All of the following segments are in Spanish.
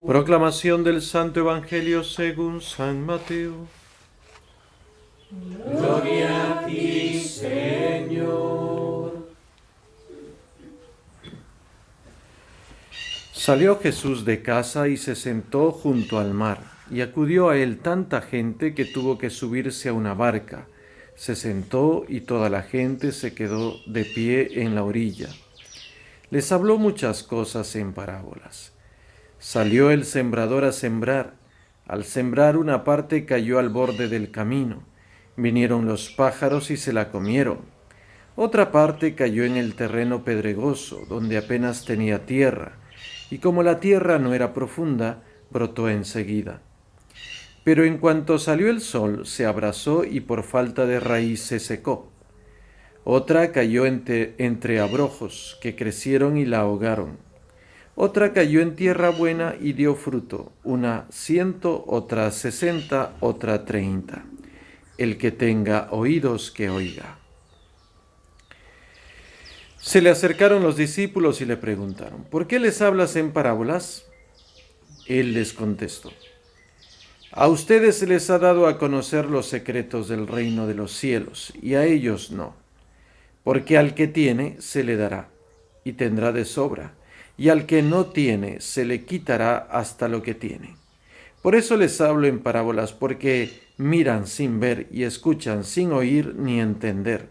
Proclamación del Santo Evangelio según San Mateo. Gloria a ti, Señor. Salió Jesús de casa y se sentó junto al mar, y acudió a él tanta gente que tuvo que subirse a una barca. Se sentó y toda la gente se quedó de pie en la orilla. Les habló muchas cosas en parábolas. Salió el sembrador a sembrar. Al sembrar una parte cayó al borde del camino. Vinieron los pájaros y se la comieron. Otra parte cayó en el terreno pedregoso, donde apenas tenía tierra, y como la tierra no era profunda, brotó enseguida. Pero en cuanto salió el sol, se abrasó y por falta de raíz se secó. Otra cayó entre abrojos, que crecieron y la ahogaron. Otra cayó en tierra buena y dio fruto, una 100, otra 60, otra 30. El que tenga oídos, que oiga. Se le acercaron los discípulos y le preguntaron: ¿por qué les hablas en parábolas? Él les contestó: a ustedes se les ha dado a conocer los secretos del reino de los cielos, y a ellos no. Porque al que tiene se le dará, y tendrá de sobra, y al que no tiene se le quitará hasta lo que tiene. Por eso les hablo en parábolas, porque miran sin ver y escuchan sin oír ni entender.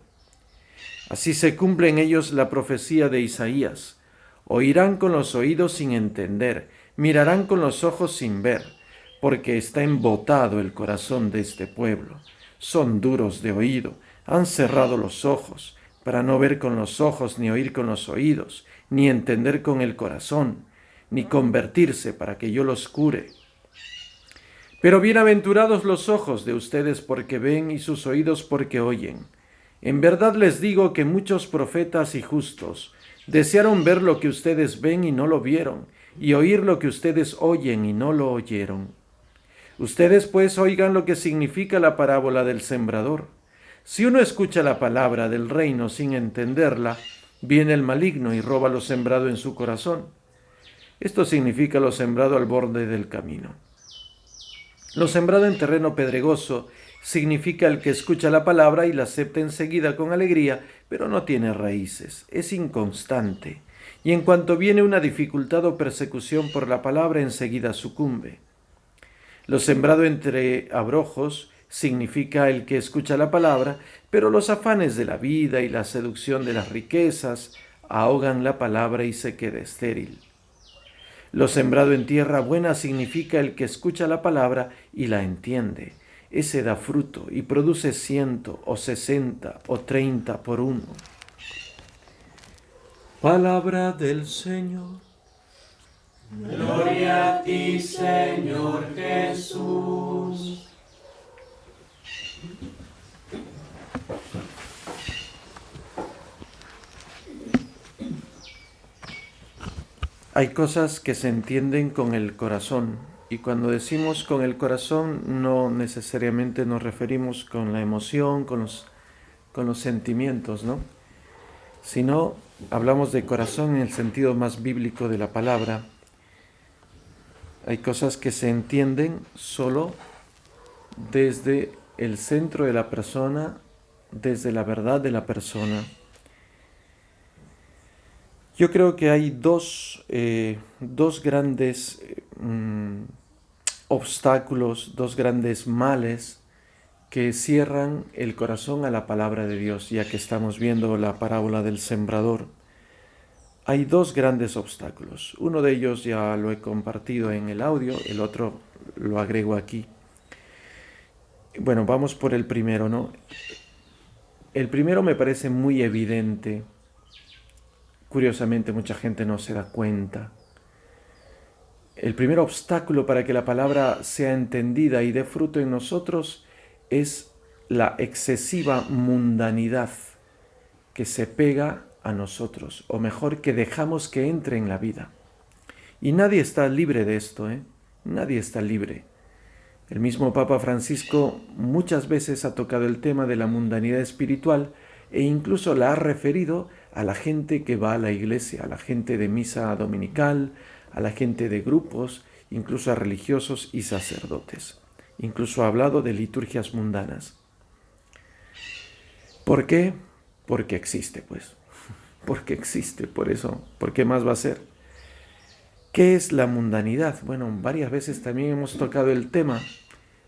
Así se cumple en ellos la profecía de Isaías: oirán con los oídos sin entender, mirarán con los ojos sin ver, porque está embotado el corazón de este pueblo. Son duros de oído, han cerrado los ojos, para no ver con los ojos, ni oír con los oídos, ni entender con el corazón, ni convertirse para que yo los cure. Pero bienaventurados los ojos de ustedes porque ven y sus oídos porque oyen. En verdad les digo que muchos profetas y justos desearon ver lo que ustedes ven y no lo vieron, y oír lo que ustedes oyen y no lo oyeron. Ustedes pues oigan lo que significa la parábola del sembrador. Si uno escucha la palabra del reino sin entenderla, viene el maligno y roba lo sembrado en su corazón. Esto significa lo sembrado al borde del camino. Lo sembrado en terreno pedregoso significa el que escucha la palabra y la acepta enseguida con alegría, pero no tiene raíces, es inconstante, y en cuanto viene una dificultad o persecución por la palabra, enseguida sucumbe. Lo sembrado entre abrojos significa el que escucha la palabra, pero los afanes de la vida y la seducción de las riquezas ahogan la palabra y se queda estéril. Lo sembrado en tierra buena significa el que escucha la palabra y la entiende. Ese da fruto y produce 100 o 60 o 30 por uno. Palabra del Señor. Gloria a ti, Señor Jesús. Hay cosas que se entienden con el corazón, y cuando decimos con el corazón no necesariamente nos referimos con la emoción, con los sentimientos, ¿no? Sino hablamos de corazón en el sentido más bíblico de la palabra. Hay cosas que se entienden solo desde el centro de la persona, desde la verdad de la persona. Yo creo que hay dos grandes obstáculos, dos grandes males que cierran el corazón a la palabra de Dios, ya que estamos viendo la parábola del sembrador. Hay dos grandes obstáculos. Uno de ellos ya lo he compartido en el audio, el otro lo agrego aquí. Bueno, vamos por el primero, ¿no? El primero me parece muy evidente. Curiosamente, mucha gente no se da cuenta. El primer obstáculo para que la palabra sea entendida y dé fruto en nosotros es la excesiva mundanidad que se pega a nosotros, o mejor, que dejamos que entre en la vida. Y nadie está libre de esto, ¿eh? Nadie está libre. El mismo Papa Francisco muchas veces ha tocado el tema de la mundanidad espiritual e incluso la ha referido a la gente que va a la iglesia, a la gente de misa dominical, a la gente de grupos, incluso a religiosos y sacerdotes. Incluso ha hablado de liturgias mundanas. ¿Por qué? Porque existe, pues. Porque existe, por eso. ¿Por qué más va a ser? ¿Qué es la mundanidad? Bueno, varias veces también hemos tocado el tema,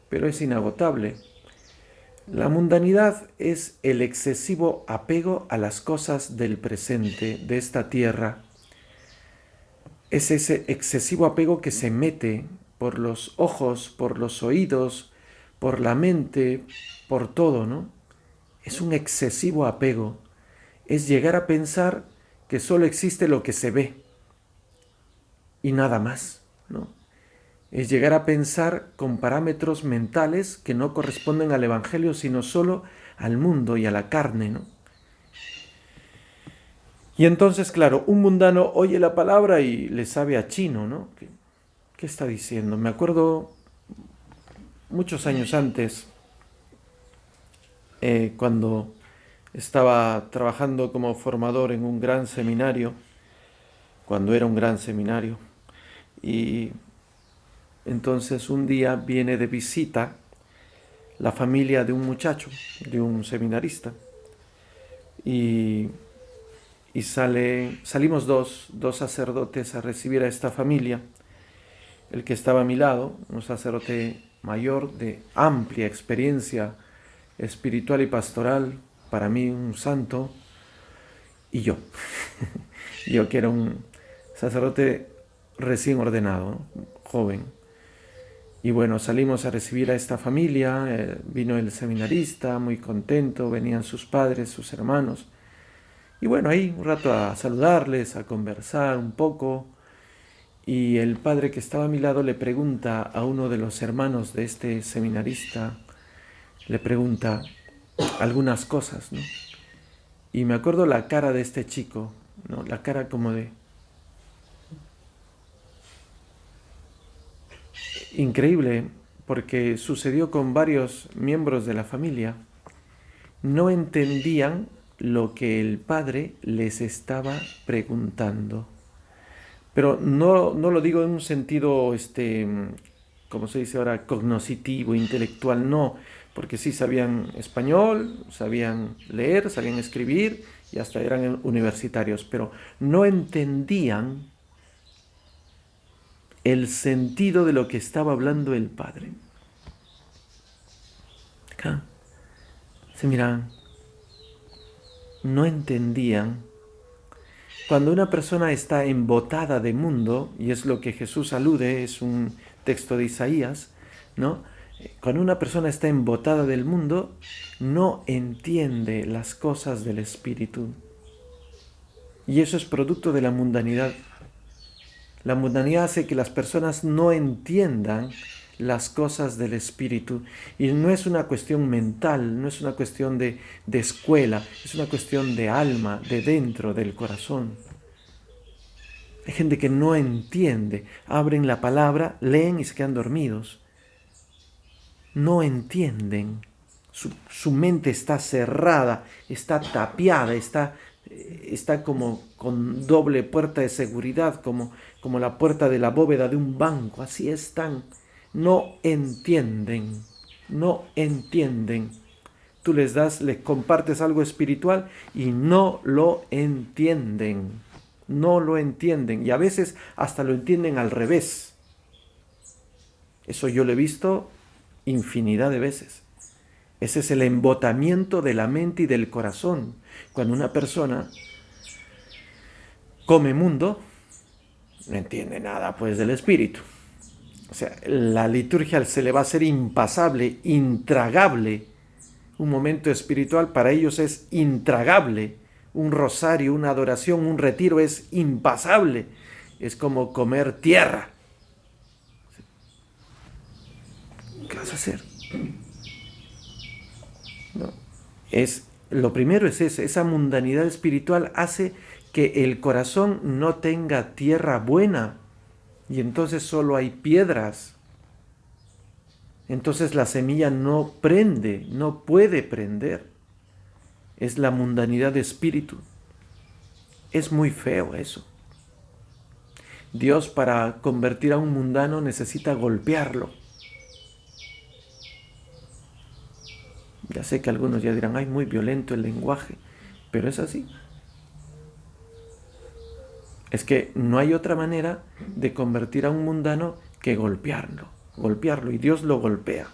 pero es inagotable. La mundanidad es el excesivo apego a las cosas del presente, de esta tierra. Es ese excesivo apego que se mete por los ojos, por los oídos, por la mente, por todo, ¿no? Es un excesivo apego. Es llegar a pensar que solo existe lo que se ve y nada más, ¿no? Es llegar a pensar con parámetros mentales que no corresponden al Evangelio, sino solo al mundo y a la carne, ¿no? Y entonces, claro, un mundano oye la palabra y le sabe a chino, ¿no? ¿Qué está diciendo? Me acuerdo muchos años antes, cuando estaba trabajando como formador en un gran seminario, cuando era un gran seminario, y entonces un día viene de visita la familia de un muchacho, de un seminarista, y, salimos dos sacerdotes a recibir a esta familia. El que estaba a mi lado, un sacerdote mayor de amplia experiencia espiritual y pastoral, para mí un santo, y yo, yo que era un sacerdote recién ordenado, ¿no? Joven. Y bueno, salimos a recibir a esta familia, vino el seminarista, muy contento, venían sus padres, sus hermanos. Y bueno, ahí un rato a saludarles, a conversar un poco. Y el padre que estaba a mi lado le pregunta a uno de los hermanos de este seminarista, le pregunta algunas cosas, ¿no? Y me acuerdo la cara de este chico, ¿no? La cara como de... Increíble, porque sucedió con varios miembros de la familia. No entendían lo que el padre les estaba preguntando. Pero no lo digo en un sentido, como se dice ahora, cognoscitivo, intelectual, no, porque sí sabían español, sabían leer, sabían escribir y hasta eran universitarios, pero no entendían el sentido de lo que estaba hablando el padre. Acá se miraban, no entendían. Cuando una persona está embotada de mundo, y es lo que Jesús alude, es un texto de Isaías, ¿no? Cuando una persona está embotada del mundo, no entiende las cosas del Espíritu. Y eso es producto de la mundanidad. La mundanidad hace que las personas no entiendan las cosas del Espíritu. Y no es una cuestión mental, no es una cuestión de escuela, es una cuestión de alma, de dentro, del corazón. Hay gente que no entiende, abren la palabra, leen y se quedan dormidos. No entienden. Su mente está cerrada, está tapiada, está como con doble puerta de seguridad, como la puerta de la bóveda de un banco. Así están. No entienden, no entienden. Tú les compartes algo espiritual y no lo entienden. No lo entienden. Y a veces hasta lo entienden al revés. Eso yo lo he visto infinidad de veces. Ese es el embotamiento de la mente y del corazón. Cuando una persona come mundo, no entiende nada pues del espíritu. O sea, la liturgia se le va a hacer impasable, intragable. Un momento espiritual para ellos es intragable. Un rosario, una adoración, un retiro es impasable. Es como comer tierra. ¿Qué vas a hacer? No. Lo primero es eso, esa mundanidad espiritual hace que el corazón no tenga tierra buena y entonces solo hay piedras. Entonces la semilla no prende, no puede prender. Es la mundanidad de espíritu. Es muy feo eso. Dios, para convertir a un mundano, necesita golpearlo. Ya sé que algunos ya dirán, ay, muy violento el lenguaje, pero es así. Es que no hay otra manera de convertir a un mundano que golpearlo, y Dios lo golpea.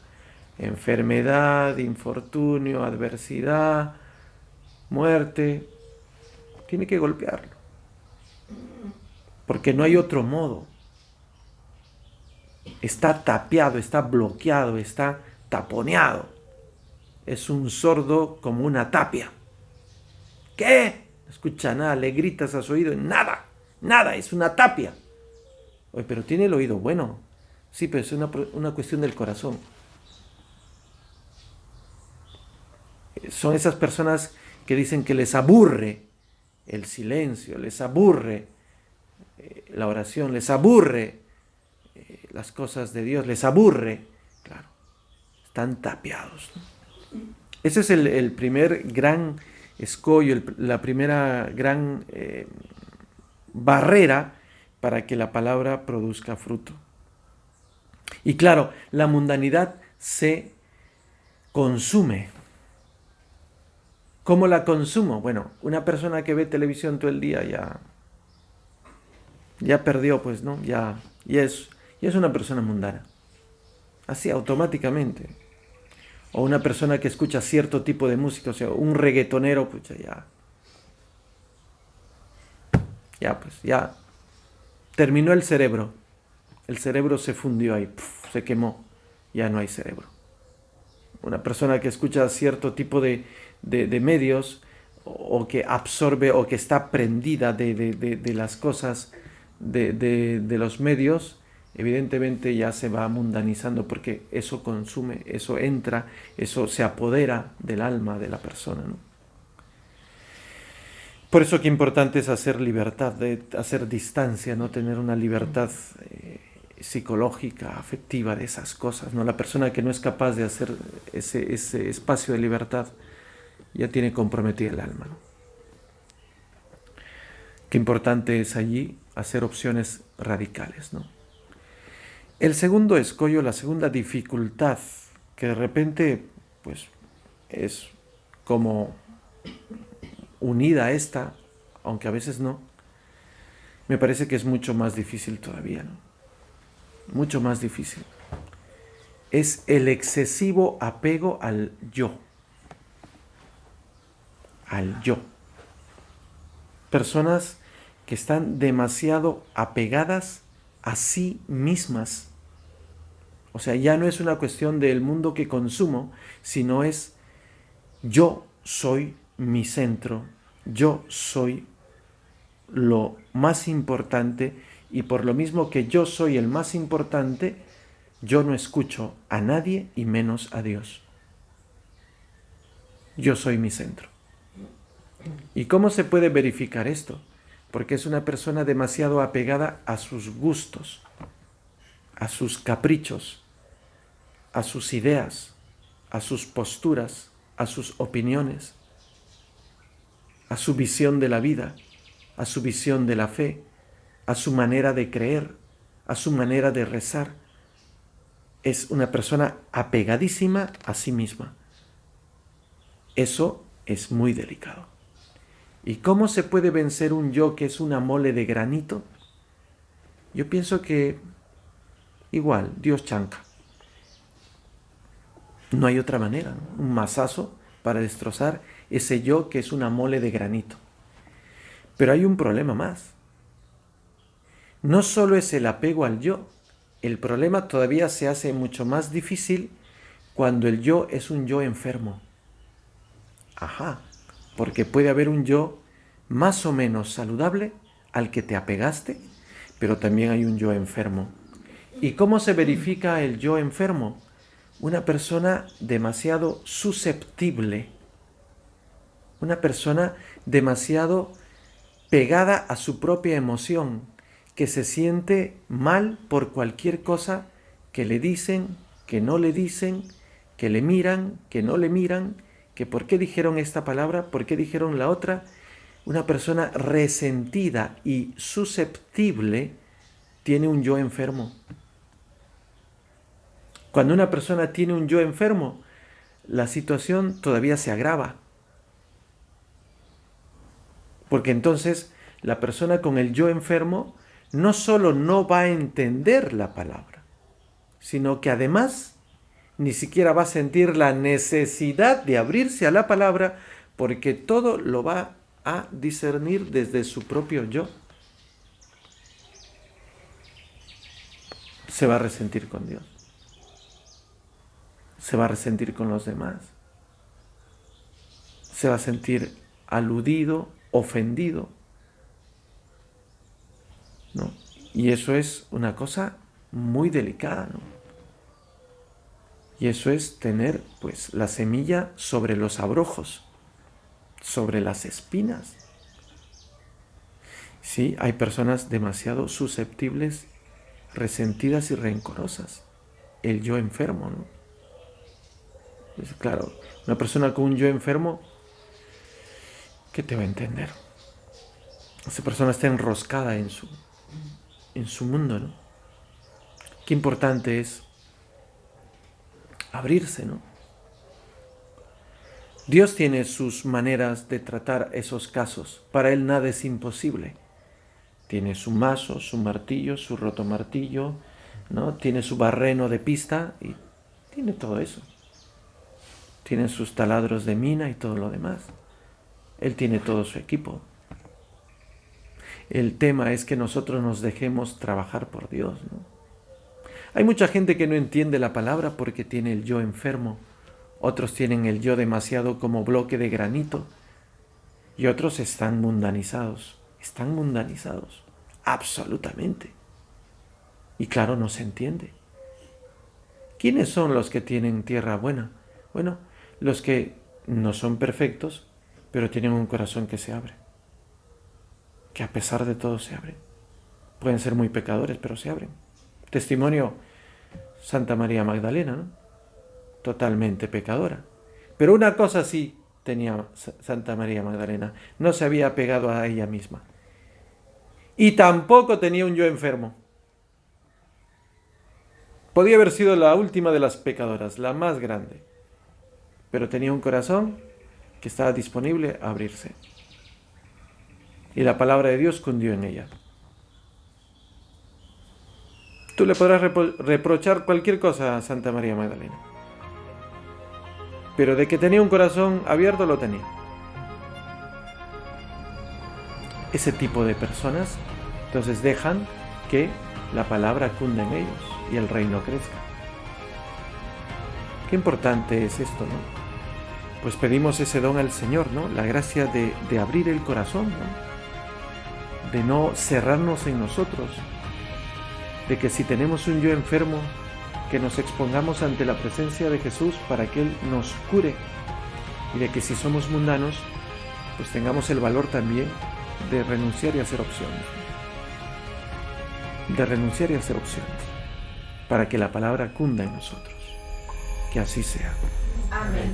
Enfermedad, infortunio, adversidad, muerte, tiene que golpearlo, porque no hay otro modo. Está tapiado, está bloqueado, está taponeado. Es un sordo como una tapia. ¿Qué? No escucha nada, le gritas a su oído, nada, es una tapia. Oye, pero tiene el oído bueno. Sí, pero es una cuestión del corazón. Son esas personas que dicen que les aburre el silencio, les aburre la oración, les aburre las cosas de Dios, les aburre. Claro, están tapiados, ¿no? Ese es el primer gran escollo, la primera gran barrera para que la palabra produzca fruto. Y claro, la mundanidad se consume. ¿Cómo la consumo? Bueno, una persona que ve televisión todo el día ya perdió, pues, ¿no? Ya es una persona mundana. Así, automáticamente. O una persona que escucha cierto tipo de música, o sea, un reggaetonero, pues ya terminó el cerebro. El cerebro se fundió ahí, se quemó, ya no hay cerebro. Una persona que escucha cierto tipo de medios, o que absorbe o que está prendida de las cosas de los medios, evidentemente ya se va mundanizando, porque eso consume, eso entra, eso se apodera del alma de la persona, ¿no? Por eso que importante es hacer libertad, hacer distancia, no tener una libertad psicológica, afectiva de esas cosas, ¿no? La persona que no es capaz de hacer ese espacio de libertad ya tiene comprometida el alma, ¿no? Qué importante es allí hacer opciones radicales, ¿no? El segundo escollo, la segunda dificultad, que de repente pues es como unida a esta, aunque a veces no, me parece que es mucho más difícil todavía, ¿no? Mucho más difícil. Es el excesivo apego al yo. Al yo. Personas que están demasiado apegadas a sí mismas. O sea, ya no es una cuestión del mundo que consumo, sino es yo soy mi centro, yo soy lo más importante, y por lo mismo que yo soy el más importante, yo no escucho a nadie y menos a Dios. Yo soy mi centro. ¿Y cómo se puede verificar esto? Porque es una persona demasiado apegada a sus gustos, a sus caprichos, a sus ideas, a sus posturas, a sus opiniones, a su visión de la vida, a su visión de la fe, a su manera de creer, a su manera de rezar. Es una persona apegadísima a sí misma. Eso es muy delicado. ¿Y cómo se puede vencer un yo que es una mole de granito? Yo pienso que igual, Dios chanca. No hay otra manera, ¿no? Un mazazo para destrozar ese yo que es una mole de granito. Pero hay un problema más. No solo es el apego al yo, el problema todavía se hace mucho más difícil cuando el yo es un yo enfermo. Ajá, porque puede haber un yo más o menos saludable al que te apegaste, pero también hay un yo enfermo. ¿Y cómo se verifica el yo enfermo? Una persona demasiado susceptible, una persona demasiado pegada a su propia emoción, que se siente mal por cualquier cosa que le dicen, que no le dicen, que le miran, que no le miran, que por qué dijeron esta palabra, por qué dijeron la otra. Una persona resentida y susceptible tiene un yo enfermo. Cuando una persona tiene un yo enfermo, la situación todavía se agrava. Porque entonces la persona con el yo enfermo no solo no va a entender la palabra, sino que además ni siquiera va a sentir la necesidad de abrirse a la palabra, porque todo lo va a discernir desde su propio yo. Se va a resentir con Dios. Se va a resentir con los demás. Se va a sentir aludido, ofendido, ¿no? Y eso es una cosa muy delicada, ¿no? Y eso es tener, pues, la semilla sobre los abrojos, sobre las espinas. Sí, hay personas demasiado susceptibles, resentidas y rencorosas. El yo enfermo, ¿no? Pues, claro, una persona con un yo enfermo, ¿qué te va a entender? Esa persona está enroscada en su mundo, ¿no? Qué importante es abrirse, ¿no? Dios tiene sus maneras de tratar esos casos. Para Él nada es imposible. Tiene su mazo, su martillo, su rotomartillo, ¿no? Tiene su barreno de pista y tiene todo eso. Tiene sus taladros de mina y todo lo demás. Él tiene todo su equipo. El tema es que nosotros nos dejemos trabajar por Dios, ¿no? Hay mucha gente que no entiende la palabra porque tiene el yo enfermo. Otros tienen el yo demasiado como bloque de granito. Y otros están mundanizados. Están mundanizados. Absolutamente. Y claro, no se entiende. ¿Quiénes son los que tienen tierra buena? Bueno, los que no son perfectos, pero tienen un corazón que se abre. Que a pesar de todo se abren. Pueden ser muy pecadores, pero se abren. Testimonio, Santa María Magdalena, ¿no? Totalmente pecadora. Pero una cosa sí tenía Santa María Magdalena. No se había apegado a ella misma. Y tampoco tenía un yo enfermo. Podía haber sido la última de las pecadoras, la más grande. Pero tenía un corazón que estaba disponible a abrirse. Y la palabra de Dios cundió en ella. Tú le podrás reprochar cualquier cosa a Santa María Magdalena. Pero de que tenía un corazón abierto, lo tenía. Ese tipo de personas, entonces dejan que la palabra cunda en ellos y el reino crezca. Qué importante es esto, ¿no? Pues pedimos ese don al Señor, ¿no? La gracia de abrir el corazón, ¿no? De no cerrarnos en nosotros. De que si tenemos un yo enfermo, que nos expongamos ante la presencia de Jesús para que Él nos cure. Y de que si somos mundanos, pues tengamos el valor también de renunciar y hacer opciones. De renunciar y hacer opciones. Para que la palabra cunda en nosotros. Que así sea. Amén.